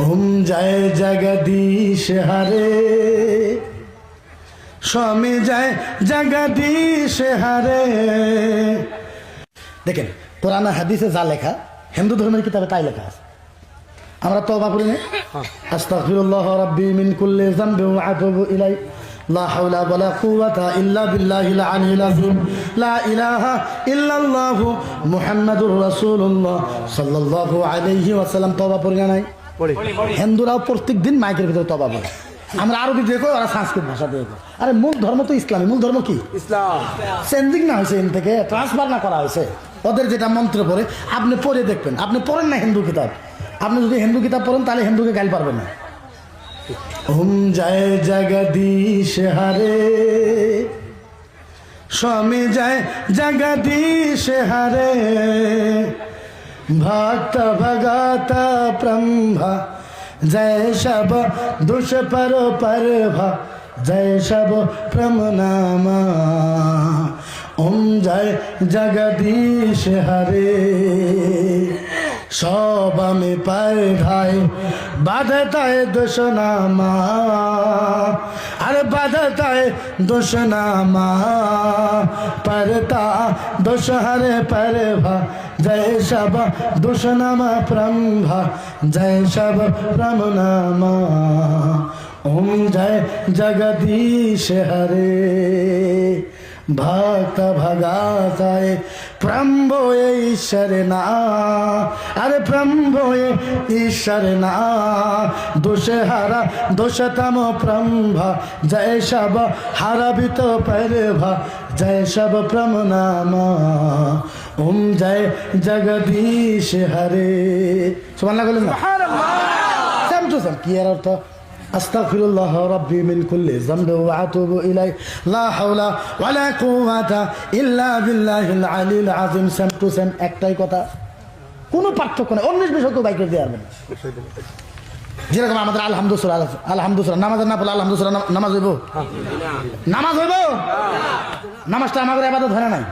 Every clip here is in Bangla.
ওম জয় জগদীশ হরে, স্বামী জয় জগদীশ হরে। দেখেন কোরআন হাদিসে যা লেখা, হিন্দু ধর্মের কিতাবে তাই লেখা আছে। আমরা তওবা করি না, আস্তাগফিরুল্লাহ রাব্বি মিন কুল্লি যামবি ওয়া আতুবু ইলাইহি, লা হাওলা ওয়ালা কুওয়াতা ইল্লা বিল্লাহিল আলিয়্যিল আযীম, লা ইলাহা ইল্লাল্লাহু মুহাম্মাদুর রাসূলুল্লাহ সাল্লাল্লাহু আলাইহি ওয়াসাল্লাম। তওবা পড়ি না নাই? হিন্দুরাও প্রত্যেক দিন মাইকের ভিতরে তওবা পড়ে। আমরা আরবি দিয়ে কই, ওরা সংস্কৃত ভাষা দিয়ে কই। আরে মূল ধর্ম তো ইসলামী। মূল ধর্ম কি? ইসলাম। চেঞ্জিং না হয়েছে, এন থেকে ট্রান্সফার না করা হয়েছে। ওদের যেটা মন্ত্র পড়ে আপনি পড়ে দেখবেন। আপনি পড়েন না হিন্দু কিতাব, আপনি যদি হিন্দু কিতাব পড়েন তাহলে হিন্দুকে গাইল পারবেন না। ওম জয় জগদীশ হরে, স্বামী জয় জগদীশ হরে, ভক্ত ভগত ব্রহ্মা জয় সব দুষ্পর পরভা, জয় সব প্রমনামা। ওম জয় জগদীশ হরে, সব আমি পাই বাধতায় দোষনামা, আরে বাধতায় দোষনামা, পরতা দোষ হরে পরভা, জয় সব দোষনামা ব্রহ্মা, জয় সব প্রমনামা। ওম জয় জগদীশ হরে, ভক্ত ভগাতায় প্রম্ভো ঈশ্বর না, আরে প্রম্ভো ঈশ্বর না, দোষে হারা দোষতম প্রম্ভা, জয় সব হারাবিত পরভা, জয় সব প্রমনামা। ওম জয় জগদীশ হরে। সুবহানাল্লাহ বলেন না? Same to same. কি এর অর্থ? আস্তাগফিরুল্লাহ রাব্বি মিন কুল্লি যামবি ওয়া আতুবু ইলাইহি, লা হাওলা ওয়ালা কুওয়াতা ইল্লা বিল্লাহিল আলিয়্যিল আযীম। সেম টু সেম, একটাই কথা, কোনো পার্থক্য নেই। 19 বিষয় কেউ বাইকে দিয়ে পারবেন। যেরকম আমাদের আলহামদুলিল্লাহ, আলহামদুলিল্লাহ নামাজ না পড়লে আলহামদুলিল্লাহ নামাজ হইব? নামাজ হইব? নামাজটা আমাদের ইবাদত হয় না নাই?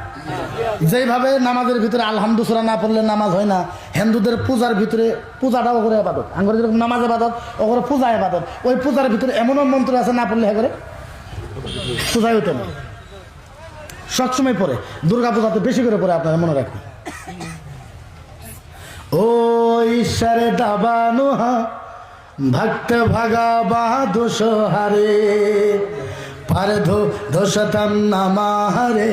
যেভাবে নামাজের ভিতরে আলহামদুলিল্লাহ না পড়লে নামাজ হয় না, হিন্দুদের পূজার ভিতরে পূজাটাও করে ইবাদত। আঙ্গুর যেরকম নামাজ ইবাদত, ওগুলো পূজা ইবাদত। ওই পূজার ভিতরে এমনও মন্ত্র আছে না পড়লে হ্যাঁ করে পূজাই হইতে না। সবসময় পড়ে, দুর্গা পূজাতে বেশি করে পড়ে, আপনারা মনে রাখবেন। ও ঈশ্বরে দাবানুহা ভক্ত ভগা বাদোষ হরে, পার ধো দোষতম নামা হরে,